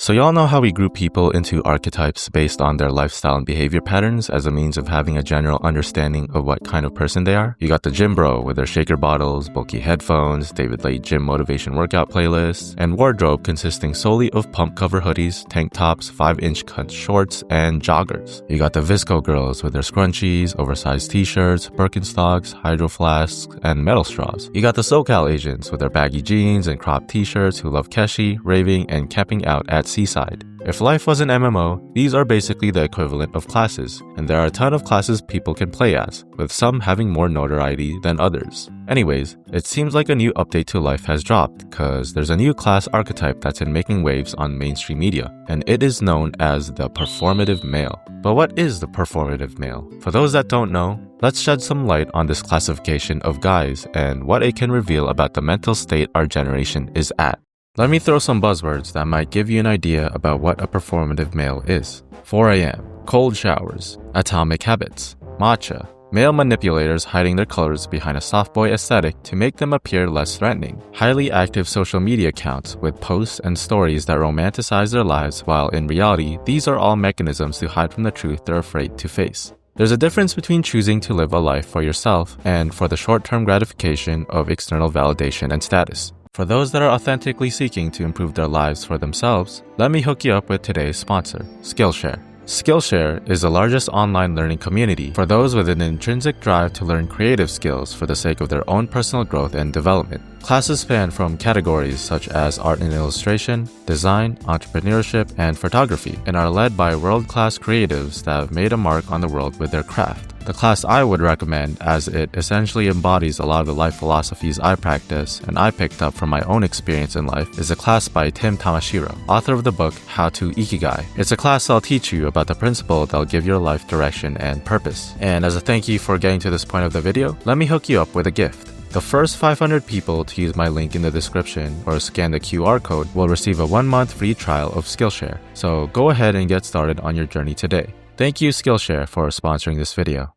So y'all know how we group people into archetypes based on their lifestyle and behavior patterns as a means of having a general understanding of what kind of person they are? You got the gym bro with their shaker bottles, bulky headphones, David Late gym motivation workout playlists, and wardrobe consisting solely of pump cover hoodies, tank tops, 5-inch cut shorts, and joggers. You got the Visco girls with their scrunchies, oversized t-shirts, Birkenstocks, hydro flasks, and metal straws. You got the SoCal Asians with their baggy jeans and cropped t-shirts who love keshi, raving, and camping out at seaside. If life was an MMO, these are basically the equivalent of classes, and there are a ton of classes people can play as, with some having more notoriety than others. Anyways, it seems like a new update to life has dropped, cause there's a new class archetype that's in making waves on mainstream media, and it is known as the performative male. But what is the performative male? For those that don't know, let's shed some light on this classification of guys and what it can reveal about the mental state our generation is at. Let me throw some buzzwords that might give you an idea about what a performative male is. 4 a.m., cold showers, atomic habits, matcha, male manipulators hiding their colors behind a soft boy aesthetic to make them appear less threatening, highly active social media accounts with posts and stories that romanticize their lives while in reality, these are all mechanisms to hide from the truth they're afraid to face. There's a difference between choosing to live a life for yourself and for the short-term gratification of external validation and status. For those that are authentically seeking to improve their lives for themselves, let me hook you up with today's sponsor, Skillshare. Skillshare is the largest online learning community for those with an intrinsic drive to learn creative skills for the sake of their own personal growth and development. Classes span from categories such as art and illustration, design, entrepreneurship, and photography, and are led by world-class creatives that have made a mark on the world with their craft. The class I would recommend, as it essentially embodies a lot of the life philosophies I practice and I picked up from my own experience in life, is a class by Tim Tamashiro, author of the book How to Ikigai. It's a class that'll teach you about the principle that'll give your life direction and purpose. And as a thank you for getting to this point of the video, let me hook you up with a gift. The first 500 people to use my link in the description or scan the QR code will receive a 1-month free trial of Skillshare. So go ahead and get started on your journey today. Thank you Skillshare for sponsoring this video.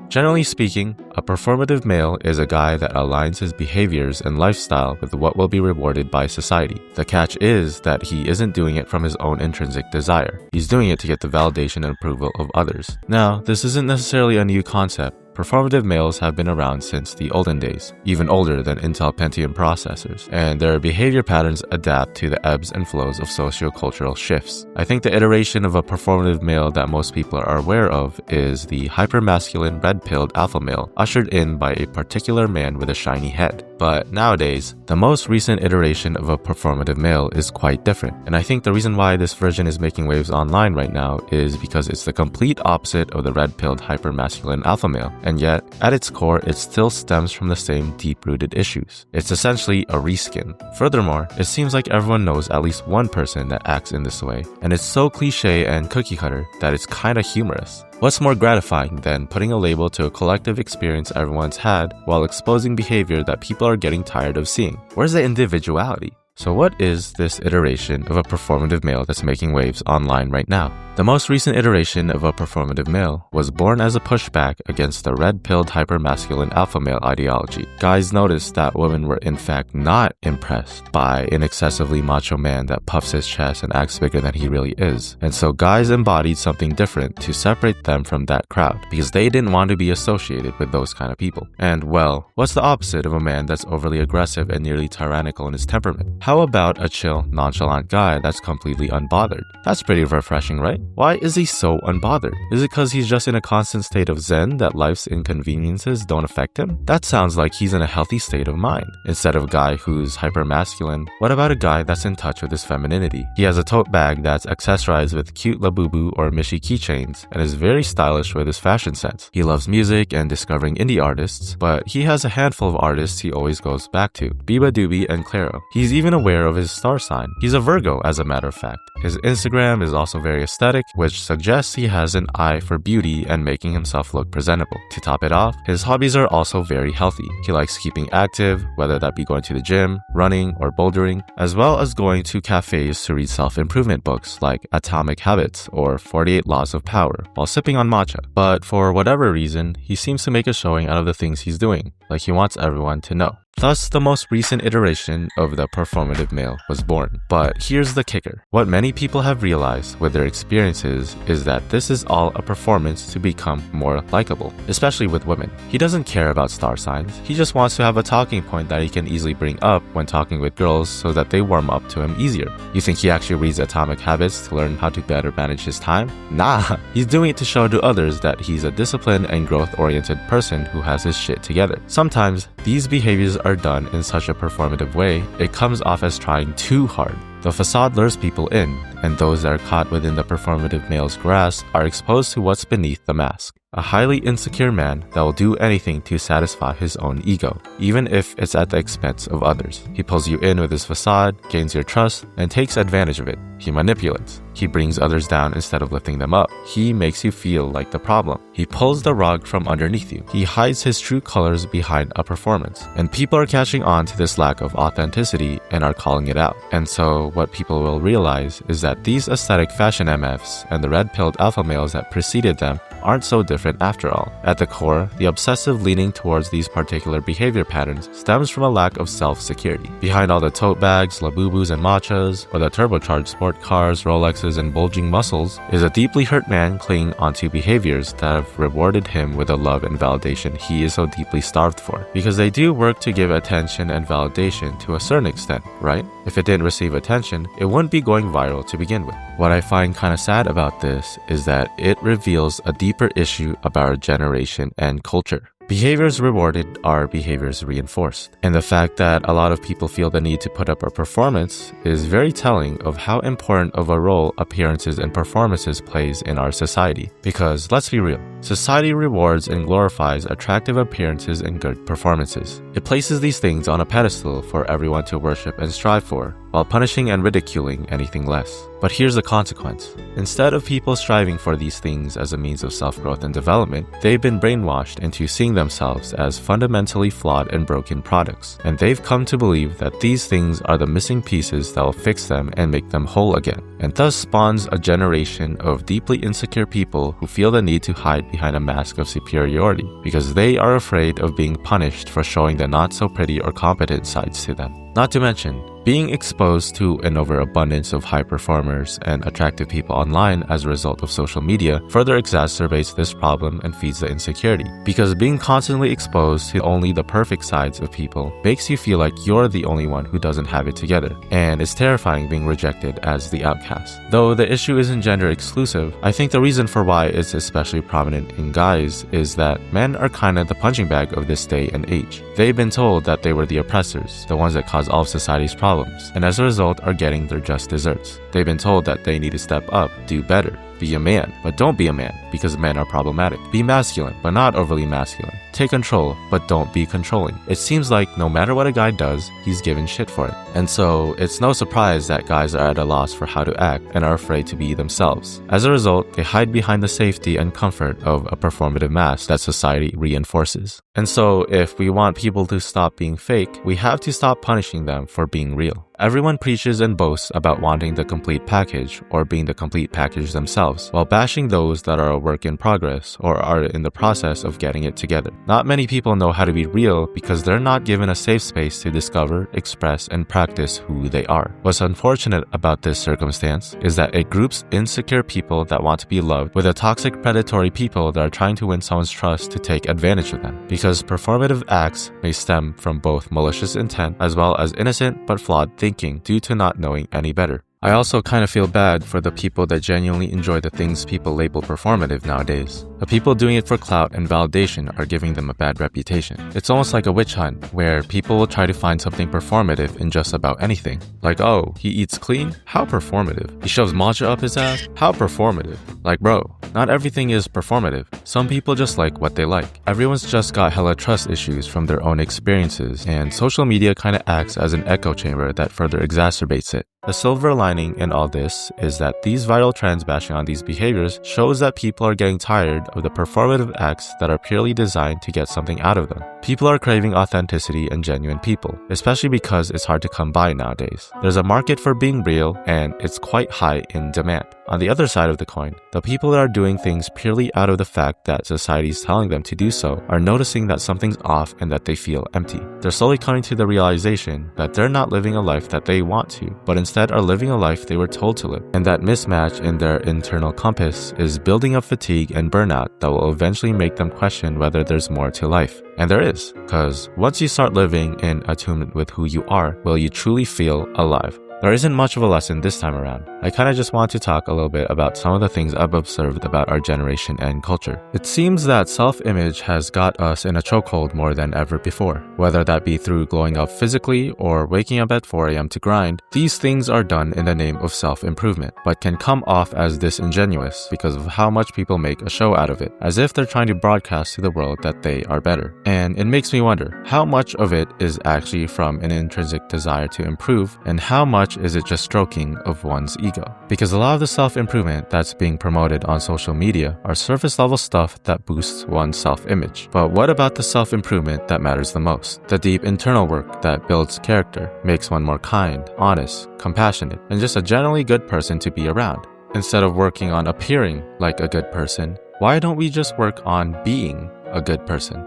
Generally speaking, a performative male is a guy that aligns his behaviors and lifestyle with what will be rewarded by society. The catch is that he isn't doing it from his own intrinsic desire. He's doing it to get the validation and approval of others. Now, this isn't necessarily a new concept. Performative males have been around since the olden days, even older than Intel Pentium processors, and their behavior patterns adapt to the ebbs and flows of socio-cultural shifts. I think the iteration of a performative male that most people are aware of is the hypermasculine red-pilled alpha male ushered in by a particular man with a shiny head. But nowadays, the most recent iteration of a performative male is quite different, and I think the reason why this version is making waves online right now is because it's the complete opposite of the red-pilled hypermasculine alpha male. And yet, at its core, it still stems from the same deep-rooted issues. It's essentially a reskin. Furthermore, it seems like everyone knows at least one person that acts in this way, and it's so cliche and cookie-cutter that it's kinda humorous. What's more gratifying than putting a label to a collective experience everyone's had while exposing behavior that people are getting tired of seeing? Where's the individuality? So what is this iteration of a performative male that's making waves online right now? The most recent iteration of a performative male was born as a pushback against the red-pilled hypermasculine alpha male ideology. Guys noticed that women were in fact not impressed by an excessively macho man that puffs his chest and acts bigger than he really is. And so guys embodied something different to separate them from that crowd because they didn't want to be associated with those kind of people. And well, what's the opposite of a man that's overly aggressive and nearly tyrannical in his temperament? How about a chill, nonchalant guy that's completely unbothered? That's pretty refreshing, right? Why is he so unbothered? Is it because he's just in a constant state of zen that life's inconveniences don't affect him? That sounds like he's in a healthy state of mind. Instead of a guy who's hyper-masculine, what about a guy that's in touch with his femininity? He has a tote bag that's accessorized with cute Labubu or Mishi keychains and is very stylish with his fashion sense. He loves music and discovering indie artists, but he has a handful of artists he always goes back to, Biba Doobie and Claro. He's even aware of his star sign. He's a Virgo, as a matter of fact. His Instagram is also very aesthetic, which suggests he has an eye for beauty and making himself look presentable. To top it off, his hobbies are also very healthy. He likes keeping active, whether that be going to the gym, running, or bouldering, as well as going to cafes to read self-improvement books like Atomic Habits or 48 Laws of Power while sipping on matcha. But for whatever reason, he seems to make a showing out of the things he's doing, like he wants everyone to know. Thus, the most recent iteration of the performative male was born. But here's the kicker. What many people have realized with their experiences is that this is all a performance to become more likable, especially with women. He doesn't care about star signs. He just wants to have a talking point that he can easily bring up when talking with girls so that they warm up to him easier. You think he actually reads Atomic Habits to learn how to better manage his time? Nah, he's doing it to show to others that he's a disciplined and growth-oriented person who has his shit together. Sometimes, these behaviors are done in such a performative way, it comes off as trying too hard. The facade lures people in, and those that are caught within the performative male's grasp are exposed to what's beneath the mask. A highly insecure man that will do anything to satisfy his own ego, even if it's at the expense of others. He pulls you in with his facade, gains your trust, and takes advantage of it. He manipulates. He brings others down instead of lifting them up. He makes you feel like the problem. He pulls the rug from underneath you. He hides his true colors behind a performance. And people are catching on to this lack of authenticity and are calling it out. And so what people will realize is that these aesthetic fashion MFs and the red-pilled alpha males that preceded them aren't so different after all. At the core, the obsessive leaning towards these particular behavior patterns stems from a lack of self-security. Behind all the tote bags, labubus, and matchas, or the turbocharged sport cars, Rolexes, and bulging muscles, is a deeply hurt man clinging onto behaviors that have rewarded him with the love and validation he is so deeply starved for. Because they do work to give attention and validation to a certain extent, right? If it didn't receive attention, it wouldn't be going viral to begin with. What I find kind of sad about this is that it reveals a deeper issue about our generation and culture. Behaviors rewarded are behaviors reinforced. And the fact that a lot of people feel the need to put up a performance is very telling of how important of a role appearances and performances plays in our society. Because let's be real, society rewards and glorifies attractive appearances and good performances. It places these things on a pedestal for everyone to worship and strive for, while punishing and ridiculing anything less. But here's the consequence. Instead of people striving for these things as a means of self-growth and development, they've been brainwashed into seeing themselves as fundamentally flawed and broken products. And they've come to believe that these things are the missing pieces that will fix them and make them whole again. And thus spawns a generation of deeply insecure people who feel the need to hide behind a mask of superiority because they are afraid of being punished for showing the not so pretty or competent sides to them. Not to mention, being exposed to an overabundance of high performers and attractive people online as a result of social media further exacerbates this problem and feeds the insecurity. Because being constantly exposed to only the perfect sides of people makes you feel like you're the only one who doesn't have it together, and it's terrifying being rejected as the outcast. Though the issue isn't gender exclusive, I think the reason for why it's especially prominent in guys is that men are kinda the punching bag of this day and age. They've been told that they were the oppressors, the ones that caused all of society's problems, and as a result are getting their just desserts. They've been told that they need to step up, do better, be a man, but don't be a man because men are problematic. Be masculine, but not overly masculine. Take control, but don't be controlling. It seems like no matter what a guy does, he's given shit for it. And so, it's no surprise that guys are at a loss for how to act and are afraid to be themselves. As a result, they hide behind the safety and comfort of a performative mask that society reinforces. And so, if we want people to stop being fake, we have to stop punishing them for being real. Everyone preaches and boasts about wanting the complete package or being the complete package themselves, while bashing those that are a work in progress or are in the process of getting it together. Not many people know how to be real because they're not given a safe space to discover, express, and practice who they are. What's unfortunate about this circumstance is that it groups insecure people that want to be loved with the toxic predatory people that are trying to win someone's trust to take advantage of them. Because performative acts may stem from both malicious intent as well as innocent but flawed thinking due to not knowing any better. I also kind of feel bad for the people that genuinely enjoy the things people label performative nowadays. The people doing it for clout and validation are giving them a bad reputation. It's almost like a witch hunt where people will try to find something performative in just about anything. Like, oh, he eats clean? How performative. He shoves matcha up his ass? How performative. Like, bro, not everything is performative. Some people just like what they like. Everyone's just got hella trust issues from their own experiences, and social media kind of acts as an echo chamber that further exacerbates it. The silver lining in all this is that these viral trends bashing on these behaviors shows that people are getting tired of the performative acts that are purely designed to get something out of them. People are craving authenticity and genuine people, especially because it's hard to come by nowadays. There's a market for being real, and it's quite high in demand. On the other side of the coin, the people that are doing things purely out of the fact that society is telling them to do so are noticing that something's off and that they feel empty. They're slowly coming to the realization that they're not living a life that they want to, but instead are living a life they were told to live. And that mismatch in their internal compass is building up fatigue and burnout that will eventually make them question whether there's more to life. And there is, because once you start living in attunement with who you are, will you truly feel alive. There isn't much of a lesson this time around. I kinda just want to talk a little bit about some of the things I've observed about our generation and culture. It seems that self-image has got us in a chokehold more than ever before. Whether that be through glowing up physically or waking up at 4 a.m. to grind, these things are done in the name of self-improvement, but can come off as disingenuous because of how much people make a show out of it, as if they're trying to broadcast to the world that they are better. And it makes me wonder, how much of it is actually from an intrinsic desire to improve, and how much is it just stroking of one's ego? Because a lot of the self-improvement that's being promoted on social media are surface-level stuff that boosts one's self-image. But what about the self-improvement that matters the most? The deep internal work that builds character, makes one more kind, honest, compassionate, and just a generally good person to be around. Instead of working on appearing like a good person, why don't we just work on being a good person?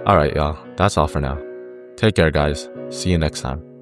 Alright y'all, that's all for now. Take care guys, see you next time.